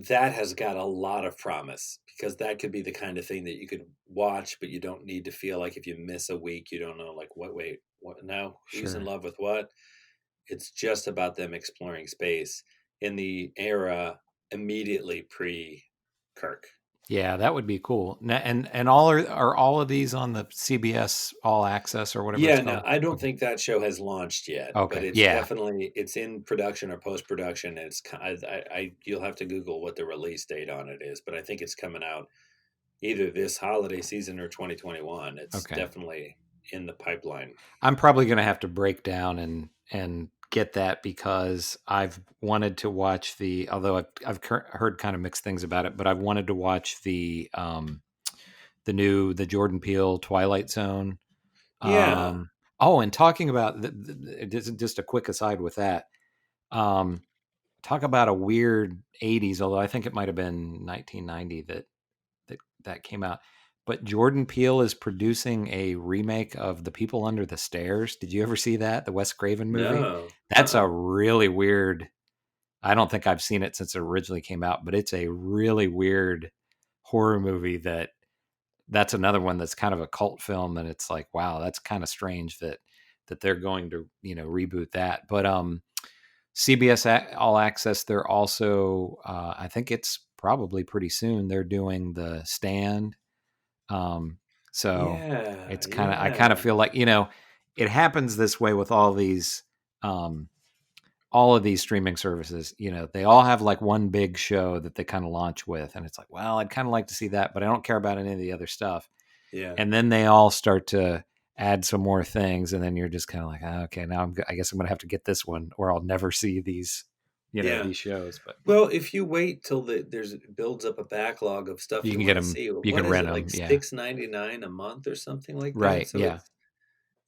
that has got a lot of promise, because that could be the kind of thing that you could watch, but you don't need to feel like if you miss a week, you don't know, like, wait, what now? Who's in Sure. love with what? It's just about them exploring space in the era immediately pre-Kirk. Yeah, that would be cool. And all are all of these on the CBS All Access or whatever it's Yeah, no, called? I don't Okay. think that show has launched yet, but Okay. it's Yeah. definitely it's in production or post-production. And you'll have to Google what the release date on it is, but I think it's coming out either this holiday season or 2021. It's Okay. definitely in the pipeline. I'm probably going to have to break down and get that, because I've wanted to watch although I've heard kind of mixed things about it, but I've wanted to watch the Jordan Peele Twilight Zone. Yeah. Oh, and talking about just a quick aside with that. Talk about a weird 80s, although I think it might have been 1990 that came out. But Jordan Peele is producing a remake of The People Under the Stairs. Did you ever see that? The Wes Craven movie? No. That's a really weird. I don't think I've seen it since it originally came out, but it's a really weird horror movie that's another one that's kind of a cult film, and it's like, wow, that's kind of strange that they're going to, reboot that. But CBS All Access, they're also I think it's probably pretty soon, they're doing The Stand. So it's kind of, I kind of feel like, it happens this way with all of these streaming services. They all have like one big show that they kind of launch with, and it's like, well, I'd kind of like to see that, but I don't care about any of the other stuff. Yeah. And then they all start to add some more things, and then you're just kind of like, okay, now I guess I'm gonna have to get this one, or I'll never see these these shows. But well, if you wait till there's builds up a backlog of stuff you you can want get to them, see, you what can is rent it, them. like Yeah. $6.99 a month or something like that? Right. So Yeah.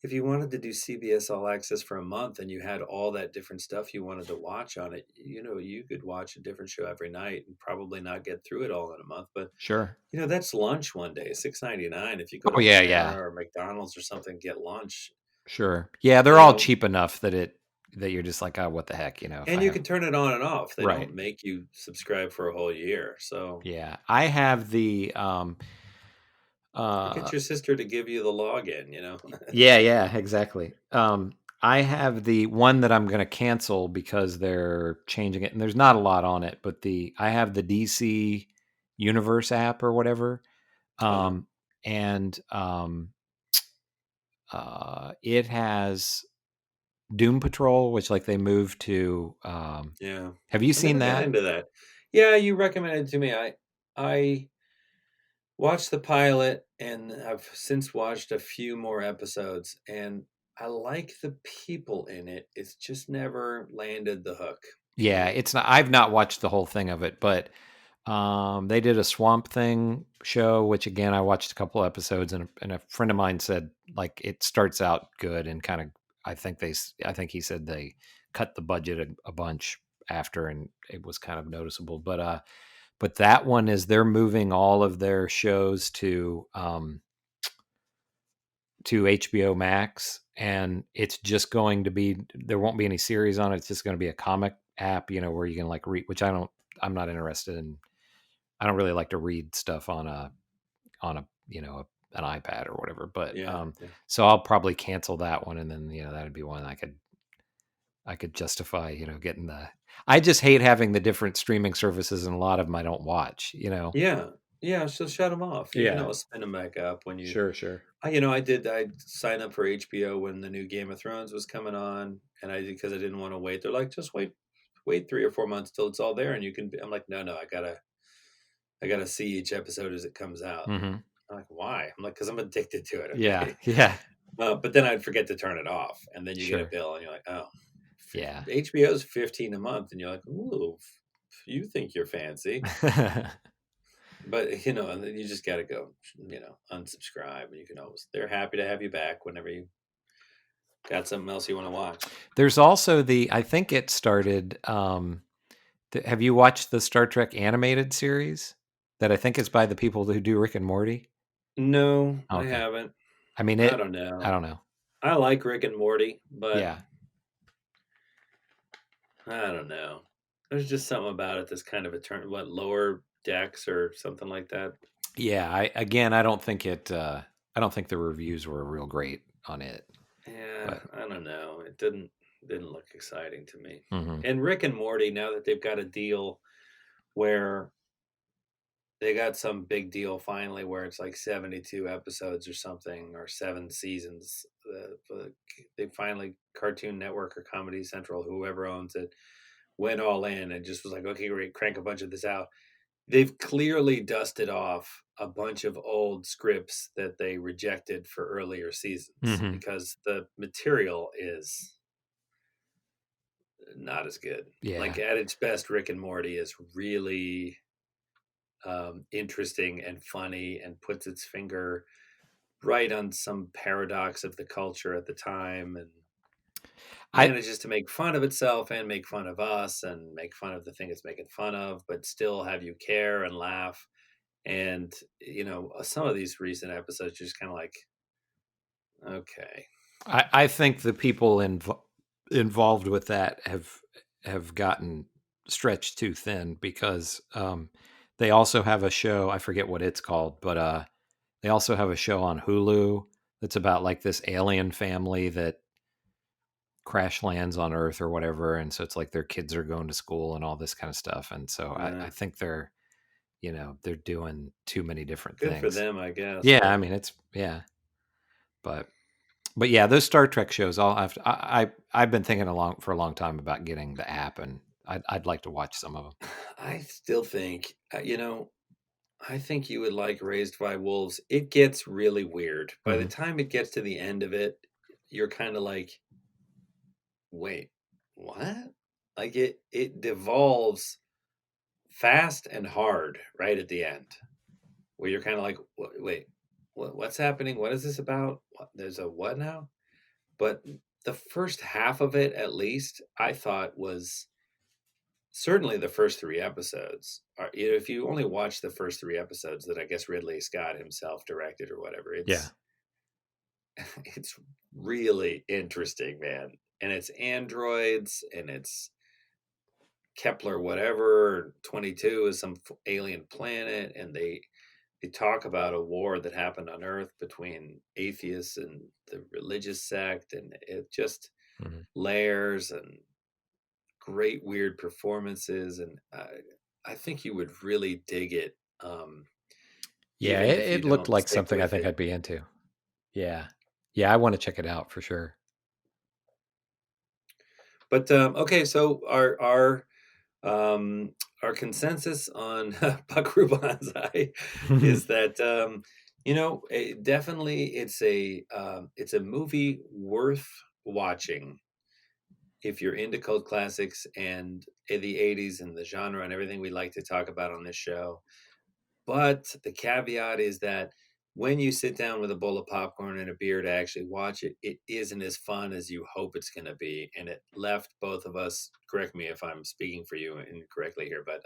if you wanted to do CBS All Access for a month and you had all that different stuff you wanted to watch on it, you could watch a different show every night and probably not get through it all in a month. But Sure. that's lunch one day, $6.99. If you go to yeah, Panera yeah. or McDonald's or something, get lunch. Sure. Yeah, they're all cheap enough that you're just like, oh, what the heck, And you can turn it on and off. They Right. don't make you subscribe for a whole year. So yeah, I have the get your sister to give you the login, yeah, exactly. I have the one that I'm going to cancel because they're changing it, and there's not a lot on it. But I have the DC Universe app or whatever, and it has Doom Patrol, which like they moved to. Yeah. Have you I seen never got that? into that. Yeah, you recommended it to me. I watched the pilot, and I've since watched a few more episodes, and I like the people in it. It's just never landed the hook. Yeah, it's not. I've not watched the whole thing of it, but they did a Swamp Thing show, which again I watched a couple episodes, and a friend of mine said like it starts out good and kind of. I think he said they cut the budget a bunch after, and it was kind of noticeable. But that one is they're moving all of their shows to HBO Max, and it's just going to be there won't be any series on it. It's just going to be a comic app, where you can like read, which I'm not interested in. I don't really like to read stuff on a an iPad or whatever. But Yeah. so I'll probably cancel that one, and then that'd be one I could justify getting the. I just hate having the different streaming services, and a lot of them I don't watch. Yeah. Yeah, so shut them off. You can always spin them back up when you. Sure. I signed up for HBO when the new Game of Thrones was coming on, and because I didn't want to wait. They're like, just wait 3 or 4 months till it's all there, and you can. I'm like, no, I gotta see each episode as it comes out. Mm-hmm. I'm like, why? I'm like, because I'm addicted to it. Yeah. But then I'd forget to turn it off, and then you get a bill, and you're like, oh, yeah. HBO's $15 a month, and you're like, ooh, you think you're fancy. But and then you just got to go, unsubscribe, and you can always. They're happy to have you back whenever you got something else you want to watch. There's also I think it started. Have you watched the Star Trek animated series that I think is by the people who do Rick and Morty? No, Okay. I haven't. I mean, I don't know. I like Rick and Morty, but yeah, I don't know. There's just something about it that's kind of lower decks or something like that. Yeah, I don't think it. I don't think the reviews were real great on it. Yeah, but I don't know. It didn't look exciting to me. Mm-hmm. And Rick and Morty, now that they've got a deal where they got some big deal finally, where it's like 72 episodes or something, or 7 seasons. They finally, Cartoon Network or Comedy Central, whoever owns it, went all in and just was like, okay, great, crank a bunch of this out. They've clearly dusted off a bunch of old scripts that they rejected for earlier seasons because the material is not as good. Yeah. Like at its best, Rick and Morty is really interesting and funny and puts its finger right on some paradox of the culture at the time, and manages to make fun of itself and make fun of us and make fun of the thing it's making fun of, but still have you care and laugh. And some of these recent episodes just kind of like, okay. I think the people involved with that have gotten stretched too thin because they also have a show, I forget what it's called, but they also have a show on Hulu that's about like this alien family that crash lands on Earth or whatever, and so it's like their kids are going to school and all this kind of stuff, and so I think they're doing too many different things. Good for them, I guess. Yeah, I mean but yeah, those Star Trek shows. I've been thinking for a long time about getting the app, and I'd like to watch some of them. I still think I think you would like Raised by Wolves. It gets really weird. By the time it gets to the end of it, you're kind of like, wait, what? Like it devolves fast and hard right at the end, where you're kind of like, wait, what's happening? What is this about? There's a what now? But the first half of it, at least, I thought was certainly the first 3 episodes. If you only watch the first 3 episodes that I guess Ridley Scott himself directed or whatever, it's really interesting, man. And it's androids, and it's Kepler whatever 22 is some alien planet, and they talk about a war that happened on Earth between atheists and the religious sect, and it just layers and great weird performances, and I think you would really dig it. Yeah, even if you it looked don't like stick something I with think it. I'd be into. Yeah. Yeah, I want to check it out for sure. But okay, so our consensus on Buckaroo Banzai is that definitely it's a movie worth watching if you're into cult classics and the 80s and the genre and everything we like to talk about on this show. But the caveat is that when you sit down with a bowl of popcorn and a beer to actually watch it, it isn't as fun as you hope it's going to be. And it left both of us, correct me if I'm speaking for you incorrectly here, but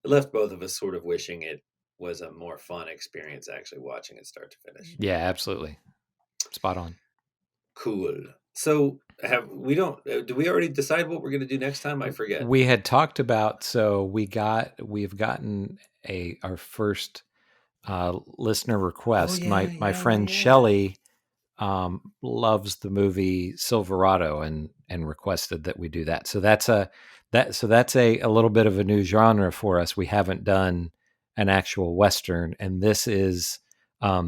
it left both of us sort of wishing it was a more fun experience actually watching it start to finish. Yeah, absolutely. Spot on. Cool. So do we already decide what we're going to do next time? I forget. We had talked about, so we've gotten our first listener request. My friend Shelley loves the movie Silverado and requested that we do that. So that's a little bit of a new genre for us. We haven't done an actual Western, and this is I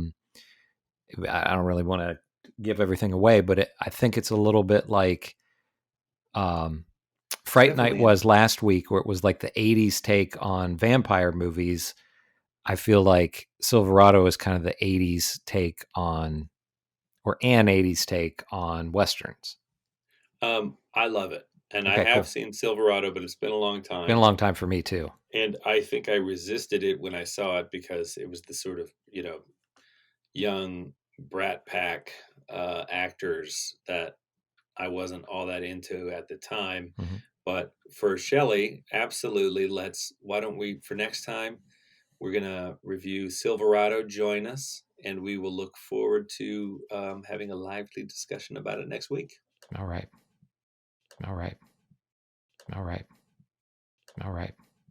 don't really want to give everything away, but I think it's a little bit like Fright Night was last week, where it was like the 80s take on vampire movies. I feel like Silverado is kind of the 80s take on, or an 80s take on Westerns. I love it. And Okay, I have cool. seen Silverado, but it's been a long time. Been a long time for me too. And I think I resisted it when I saw it because it was the sort of, young brat pack actors that I wasn't all that into at the time. Mm-hmm. But for Shelley, absolutely. Why don't we, for next time, we're going to review Silverado. Join us, and we will look forward to having a lively discussion about it next week. All right.